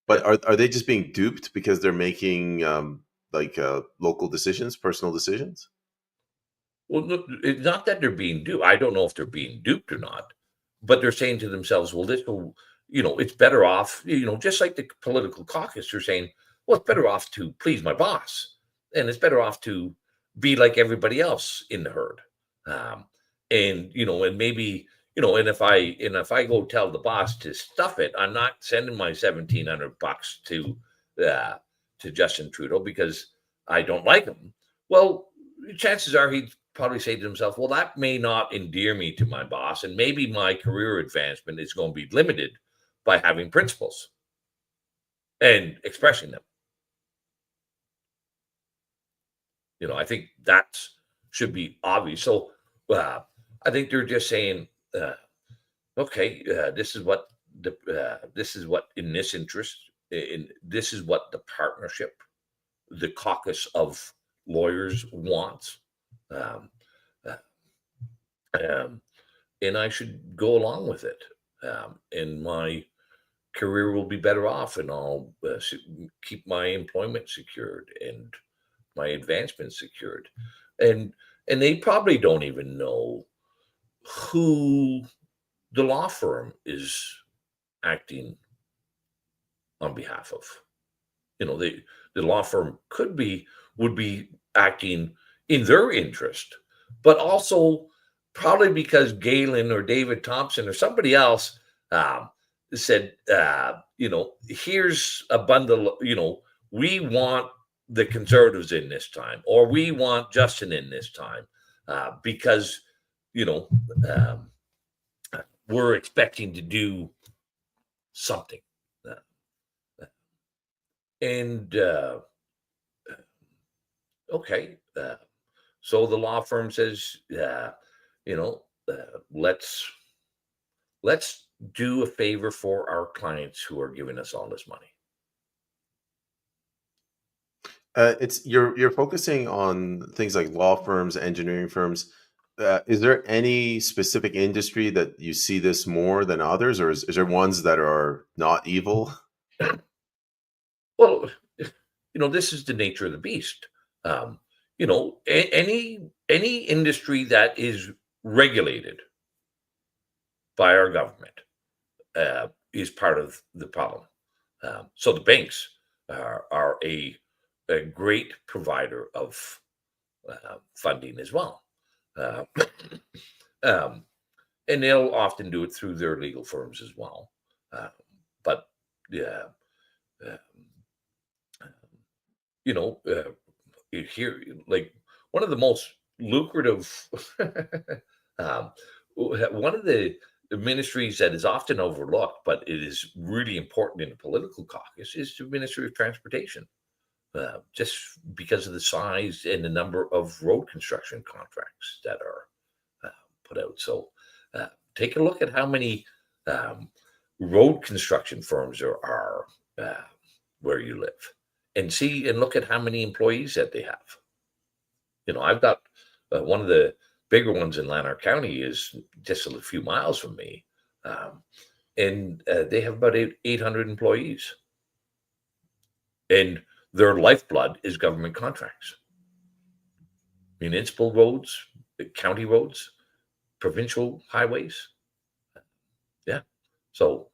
But Yeah. are they just being duped because they're making like local decisions, personal decisions? Well, look, it's not that they're being duped. I don't know if they're being duped or not, but they're saying to themselves, well, this will, it's better off, just like the political caucus, they're saying, well, it's better off to please my boss. And it's better off to be like everybody else in the herd. Um, and maybe, and if I go tell the boss to stuff it, I'm not sending my $1,700 to Justin Trudeau because I don't like him. Well, chances are he'd probably say to himself, well, that may not endear me to my boss, and maybe my career advancement is going to be limited by having principles and expressing them. I think that should be obvious. So uh, I think they're just saying, okay, this is what in this interest, in this is what the partnership, the caucus of lawyers wants. Um, uh, um, and I should go along with it. And my career will be better off, and I'll keep my employment secured and my advancement secured. And they probably don't even know who the law firm is acting on behalf of. The law firm would be acting in their interest, but also probably because Galen or David Thompson or somebody else um, said, here's a bundle. We want the conservatives in this time, or we want Justin in this time, because you know um, we're expecting to do something. Uh, and Okay. So the law firm says, you know, let's do a favor for our clients who are giving us all this money. It's you're focusing on things like law firms, engineering firms. Is there any specific industry that you see this more than others, or is there ones that are not evil? Well, this is the nature of the beast. Any industry that is regulated by our government is part of the problem. So the banks are a great provider of funding as well. Uh, um, and they'll often do it through their legal firms as well. But yeah, uh, here, like one of the most lucrative, one of the ministries that is often overlooked, but it is really important in the political caucus, is the Ministry of Transportation. Just because of the size and the number of road construction contracts that are put out. So take a look at how many um, road construction firms there are where you live, and look at how many employees that they have. I've got one of the bigger ones in Lanark County is just a few miles from me, um, and they have about 800 employees, and their lifeblood is government contracts, municipal roads, county roads, provincial highways. Yeah. So,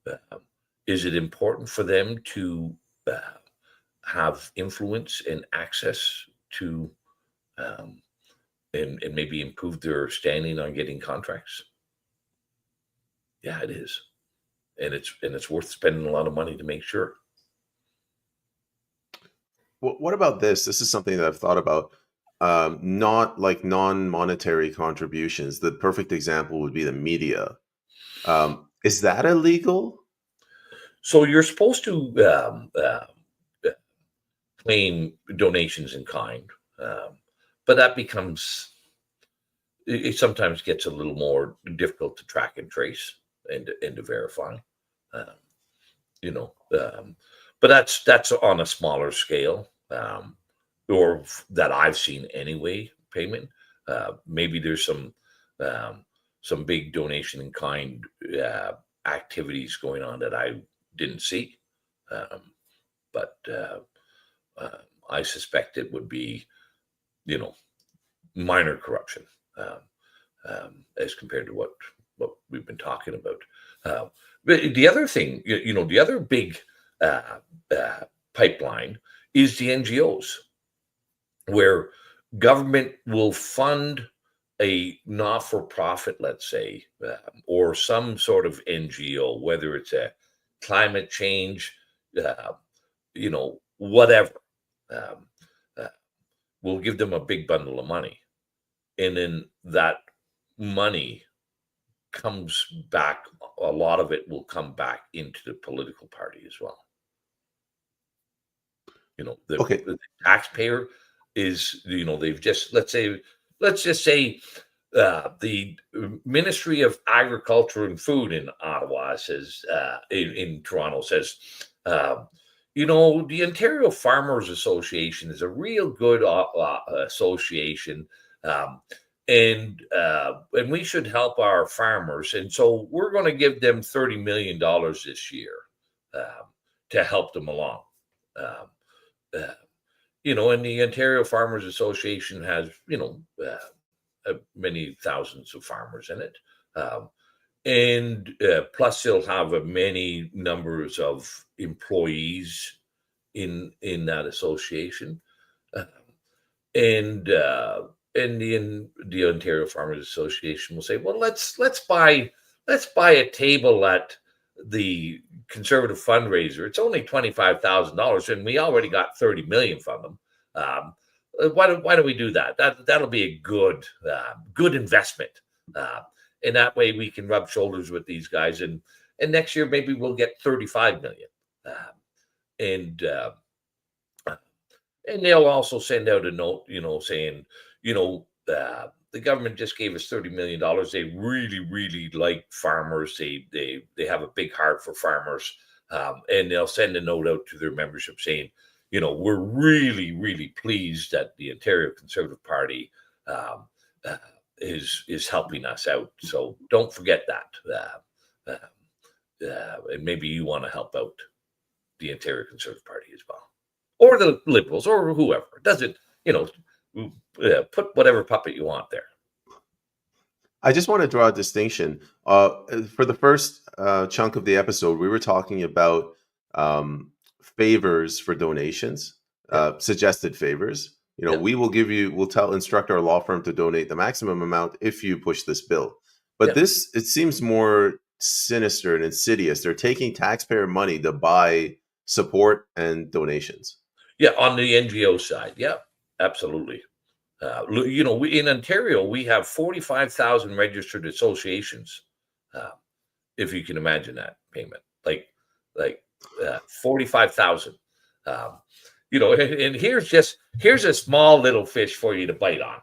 uh, is it important for them to uh, have influence and access to, um, and maybe improve their standing on getting contracts? Yeah, it is, and it's worth spending a lot of money to make sure. What about this? This is something that I've thought about. Not like non-monetary contributions. The perfect example would be the media. Is that illegal? So you're supposed to uh, claim donations in kind, um, but that becomes it sometimes gets a little more difficult to track and trace and to verify. Um, you know, um, but that's on a smaller scale, that I've seen anyway. Payment. Maybe there's um, some big donation in kind activities going on that I didn't see, um, but uh, I suspect it would be you know minor corruption. Um, as compared to what we've been talking about. Uh, but the other thing, the other big uh, uh, pipeline is the NGOs, where government will fund a not-for-profit, let's say, or some sort of NGO, whether it's a climate change, uh, whatever. Um, uh, we'll give them a big bundle of money, and then that money comes back, a lot of it will come back into the political party as well. Okay. The taxpayer is, they've just, let's just say the Ministry of Agriculture and Food in Ottawa says, in Toronto says, uh, the Ontario Farmers Association is a real good association, um, and we should help our farmers, and so we're going to give them $30 million this year, um, to help them along. Um, uh, and the Ontario Farmers Association has, many thousands of farmers in it. Um, and plus, they'll have many numbers of employees in that association. Uh, and the Ontario Farmers Association will say, well, let's buy a table at the Conservative fundraiser. It's only $25,000, and we already got 30 million from them. Um, why don't we do that? That'll be a good investment, uh, and that way we can rub shoulders with these guys, and next year maybe we'll get 35 million, and and they'll also send out a note, saying, the government just gave us $30 million. They really, really like farmers. They have a big heart for farmers, and they'll send a note out to their membership saying, we're really, really pleased that the Ontario Conservative Party um, uh, is helping us out. So don't forget that. And maybe you want to help out the Ontario Conservative Party as well, or the Liberals, or whoever. It doesn't, put whatever puppet you want there. I just want to draw a distinction. For the first chunk of the episode, we were talking about um, favors for donations, Yeah, suggested favors. yeah, We'll instruct our law firm to donate the maximum amount if you push this bill. But yeah, this, it seems more sinister and insidious. They're taking taxpayer money to buy support and donations. yeah. On the NGO side, yeah, absolutely. In Ontario, we have 45,000 registered associations. Uh, if you can imagine that payment, like 45,000. Um, and here's a small little fish for you to bite on.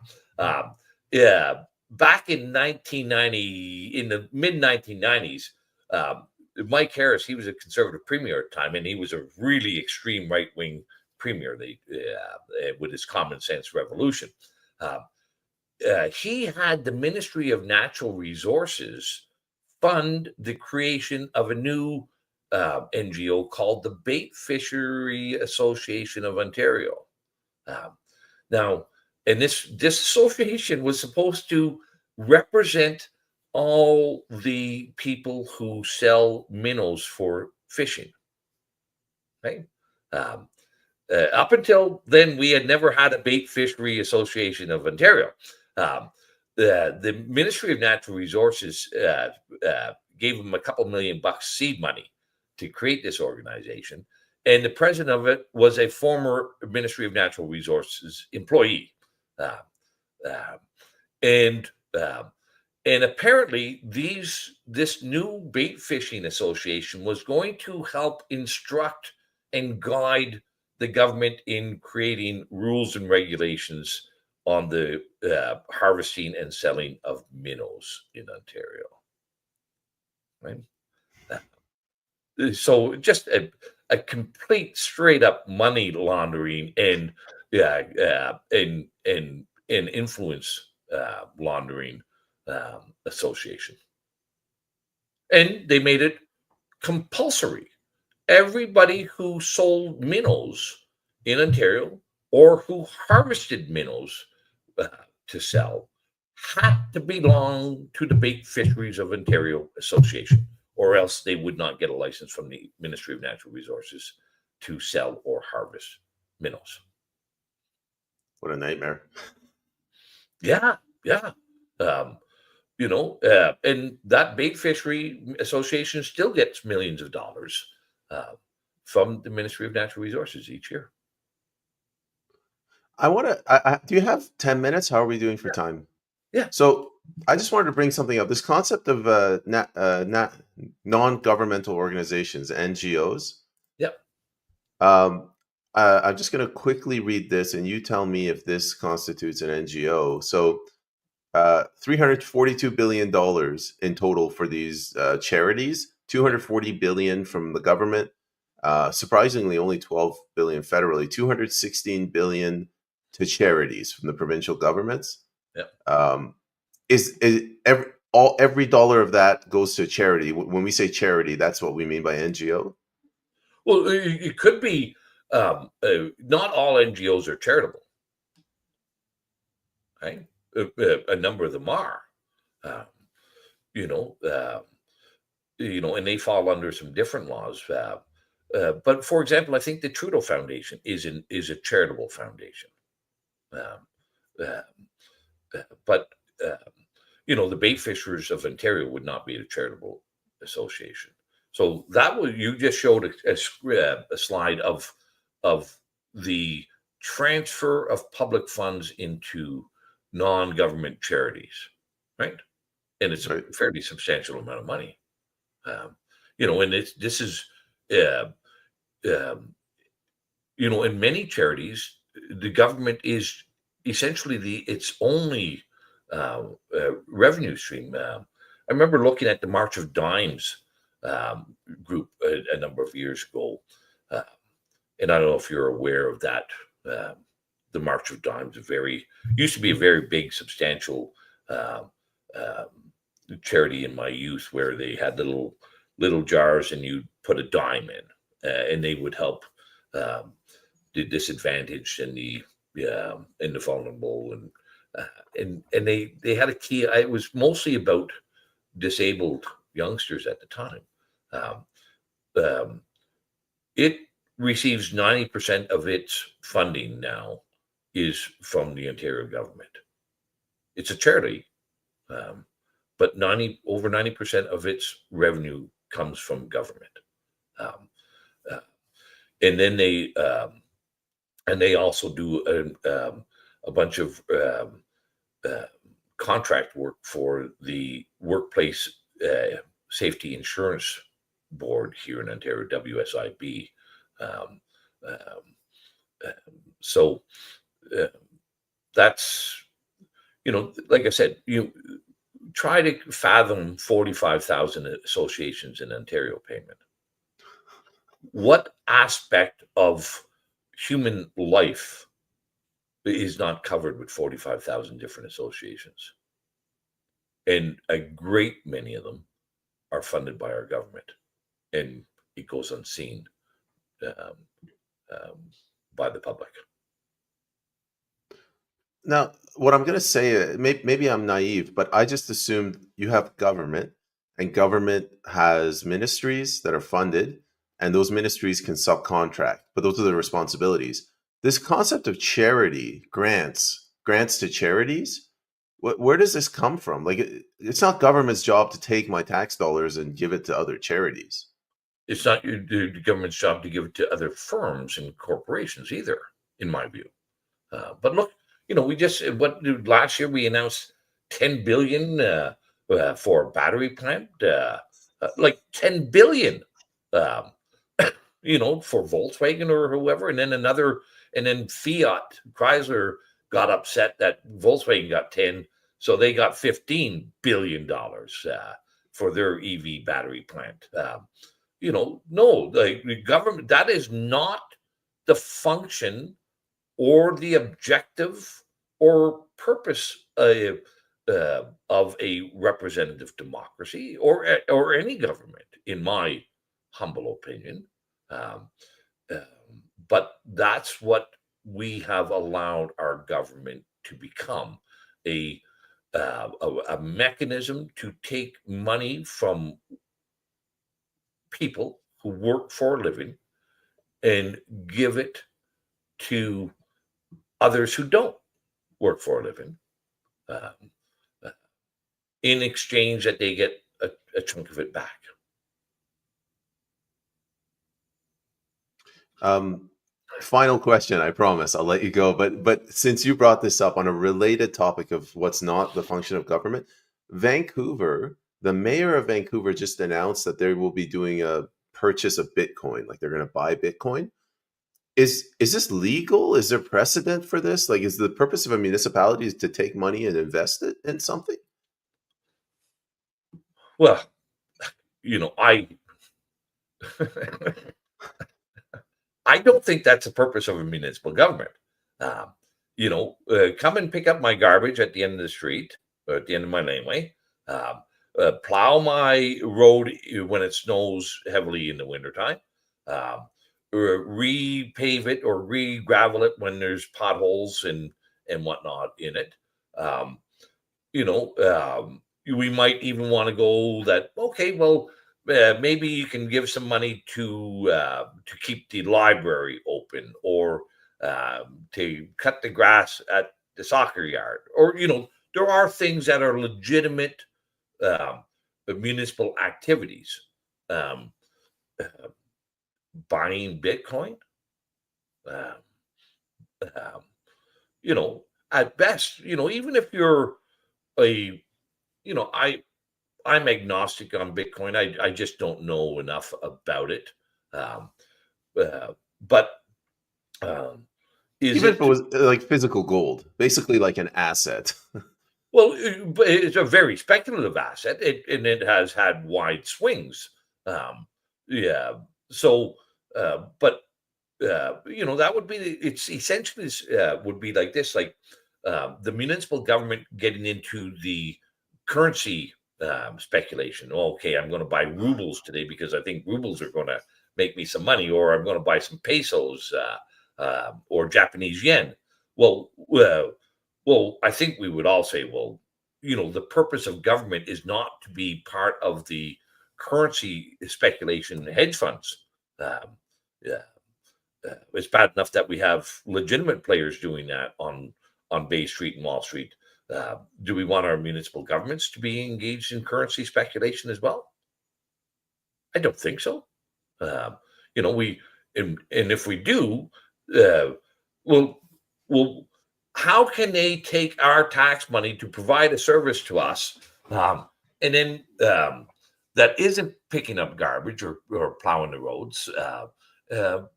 Yeah, back in 1990, in the mid 1990s, um, Mike Harris, he was a Conservative premier at the time, and he was a really extreme right wing premier. With his common sense revolution. Uh, he had the Ministry of Natural Resources fund the creation of a new NGO called the Bait Fishery Association of Ontario. Um, Now, and this association was supposed to represent all the people who sell minnows for fishing, right? Um, up until then, we had never had a Bait Fishery Association of Ontario. Um, the Ministry of Natural Resources gave them a couple $1 million seed money to create this organization, and the president of it was a former Ministry of Natural Resources employee, uh, uh, and uh, and apparently this new bait fishing association was going to help instruct and guide the government in creating rules and regulations on the harvesting and selling of minnows in Ontario. Right. So just a complete straight up money laundering and yeah, and influence laundering association, and they made it compulsory. Everybody who sold minnows in Ontario or who harvested minnows uh, to sell had to belong to the Bait Fisheries of Ontario Association, or else they would not get a license from the Ministry of Natural Resources to sell or harvest minnows. What a nightmare. Yeah, yeah. Um, and that Bait Fishery Association still gets millions of dollars uh, from the Ministry of Natural Resources each year. Do you have 10 minutes? How are we doing for time? Yeah, So I just wanted to bring something up. This concept of non-governmental organizations, NGOs. yeah, Um, I'm just going to quickly read this, and you tell me if this constitutes an NGO. So, $342 billion in total for these charities. Yeah. 240 billion from the government. Surprisingly, only 12 billion federally. 216 billion to charities from the provincial governments. Yeah. Um, is every dollar of that goes to charity? When we say charity, that's what we mean by NGO. Well, it could be. Not all NGOs are charitable, right? A number of them are. Um, you know, and they fall under some different laws. But for example, I think the Trudeau Foundation is a charitable foundation. Um, uh, but the bait fishers of Ontario would not be a charitable association. So that was you just showed a slide of the transfer of public funds into non-government charities, right? And it's a Right. fairly substantial amount of money. And this is, uh, um, in many charities, the government is essentially its only revenue stream. I remember looking at the March of Dimes group a number of years ago, uh, and I don't know if you're aware of that. Uh, the March of Dimes used to be a very big, substantial uh, um charity in my youth, where they had little jars, and you put a dime in, and they would help um, the disadvantaged and the vulnerable, and they had a key. It was mostly about disabled youngsters at the time. Um, um, it receives 90% of its funding now is from the Ontario government. It's a charity, um, but 90% of its revenue comes from government. Um, uh, and then they also do a bunch of uh, contract work for the Workplace Safety Insurance Board here in Ontario, WSIB. Um, um, so uh, that's, like I said, you try to fathom 45,000 associations in Ontario payment. What aspect of human life is not covered with 45,000 different associations? And a great many of them are funded by our government, and it goes unseen um, um, by the public. Now, what I'm going to say, maybe I'm naive, but I just assumed you have government, and government has ministries that are funded, and those ministries can subcontract, but those are the responsibilities. This concept of charity, grants to charities, where does this come from? Like, it's not government's job to take my tax dollars and give it to other charities. It's not the government's job to give it to other firms and corporations either, in my view. But look, we just last year we announced 10 billion for a battery plant, like 10 billion, um, for Volkswagen or whoever, and then Fiat Chrysler got upset that Volkswagen got 10, so they got $15 billion for their EV battery plant. No, the government, that is not the function or the objective or purpose of a representative democracy or any government, in my humble opinion. Um, um, but that's what we have allowed our government to become, a a mechanism to take money from people who work for a living and give it to others who don't work for a living, um, uh, in exchange that they get a chunk of it back. Um, Final question, I promise. I'll let you go. But since you brought this up on a related topic of what's not the function of government, Vancouver, the mayor of Vancouver just announced that they will be doing a purchase of Bitcoin, like they're going to buy Bitcoin. Is this legal? Is there precedent for this? Like, is the purpose of a municipality is to take money and invest it in something? Well, I I don't think that's the purpose of a municipal government. Um, come and pick up my garbage at the end of the street, or at the end of my laneway. Um, Plow my road when it snows heavily in the wintertime. Um, or repave it or re-gravel it when there's potholes and whatnot in it. Um, we might even want to go that, okay, well, maybe you can give some money to keep the library open, or to cut the grass at the soccer yard, or there are things that are legitimate um, municipal activities. um, uh, Buying Bitcoin, uh, um, at best, even if you're a I I'm agnostic on Bitcoin. I just don't know enough about it. Um, but um, is Even if it it was like physical gold, basically like an asset. well? But it's a very speculative asset, and it has had wide swings. Um, yeah. So, but that would be it's essentially would be like this, like the municipal government getting into the currency speculation. Okay, I'm going to buy rubles today because I think rubles are going to make me some money, or I'm going to buy some pesos or Japanese yen. Well, I think we would all say, well, the purpose of government is not to be part of the currency speculation hedge funds. Um, yeah, it's bad enough that we have legitimate players doing that on Bay Street and Wall Street. Do we want our municipal governments to be engaged in currency speculation as well? I don't think so. Um, we and if we do, uh, well, well, how can they take our tax money to provide a service to us, and then that isn't picking up garbage or plowing the roads,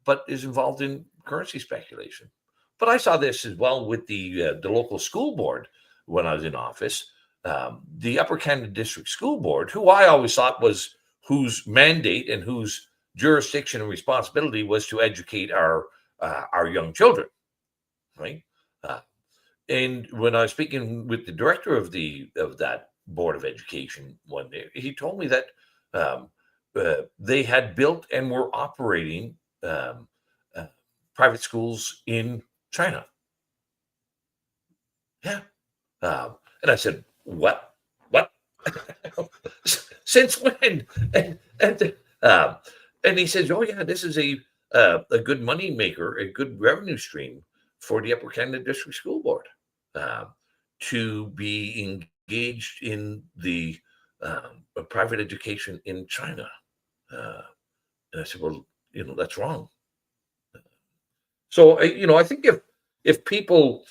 but is involved in currency speculation? But I saw this as well with the local school board when I was in office. The Upper Canada District School Board, who I always thought was whose mandate and whose jurisdiction and responsibility was to educate our young children, right? Uh, and when I was speaking with the director of that board of education one day, he told me that um, they had built and were operating um, uh, private schools in China. Yeah, and I said, "What? What? Since when?" And um, and he says, "Oh yeah, this is a good money maker, a good revenue stream for the Upper Canada District School Board, um, to be engaged in the private education in China." Uh, and I said, "Well, that's wrong." So I think if people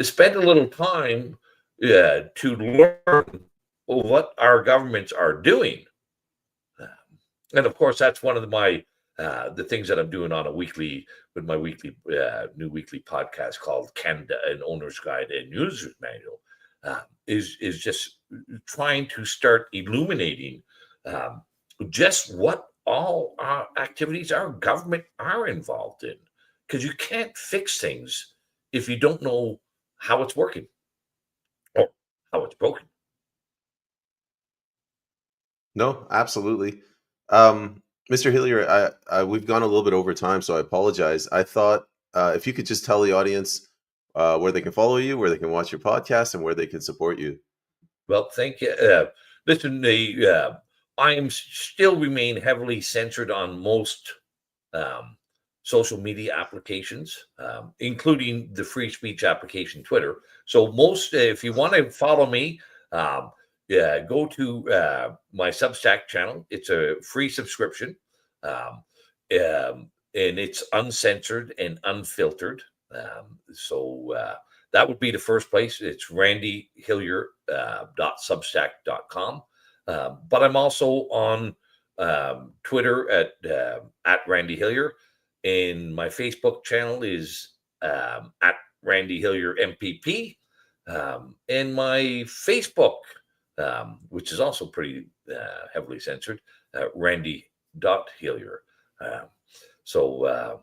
spend a little time to learn what our governments are doing, uh, and of course that's one of my the things that I'm doing on a weekly with my weekly new weekly podcast called Canada: An Owner's Guide and User's Manual, is just trying to start illuminating um, just what all our activities our government are involved in, because you can't fix things if you don't know how it's working or how it's broken. No, absolutely. Um, Mr. Hillier, we've gone a little bit over time, so I apologize. I thought if you could just tell the audience where they can follow you, where they can watch your podcast, and where they can support you. Well, thank you. Listen, I am still remain heavily censored on most um, social media applications, including the free speech application Twitter. So most, if you want to follow me, yeah, go to my Substack channel. It's a free subscription, um, and it's uncensored and unfiltered. That would be the first place. It's randyhillier.substack.com. But I'm also on Twitter at Randy Hillier. And my Facebook channel is at Randy Hillier MPP. And my Facebook, which is also pretty heavily censored, Randy.Hillier. So,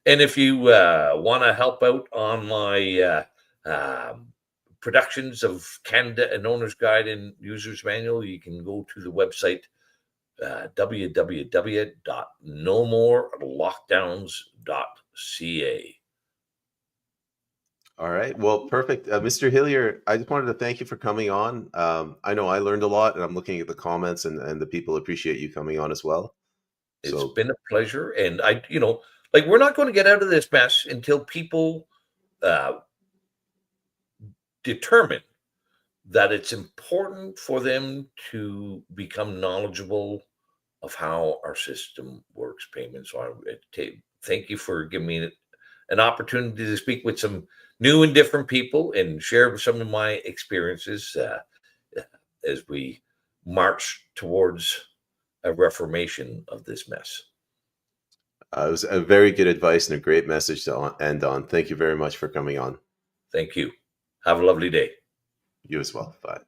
and if you want to help out on my productions of Canada An Owner's Guide and User's Manual, you can go to the website www.nomorolockdowns.ca. All right. Well, perfect. Mr. Hillier, I just wanted to thank you for coming on. I know I learned a lot, and I'm looking at the comments, and the people appreciate you coming on as well. It's So, been a pleasure. And like, we're not going to get out of this mess until people uh, determine that it's important for them to become knowledgeable of how our system works, payments. So thank you for giving me an opportunity to speak with some new and different people and share some of my experiences as we march towards a reformation of this mess. it was a very good advice and a great message to end on. Thank you very much for coming on. Thank you. Have a lovely day. You as well. Bye.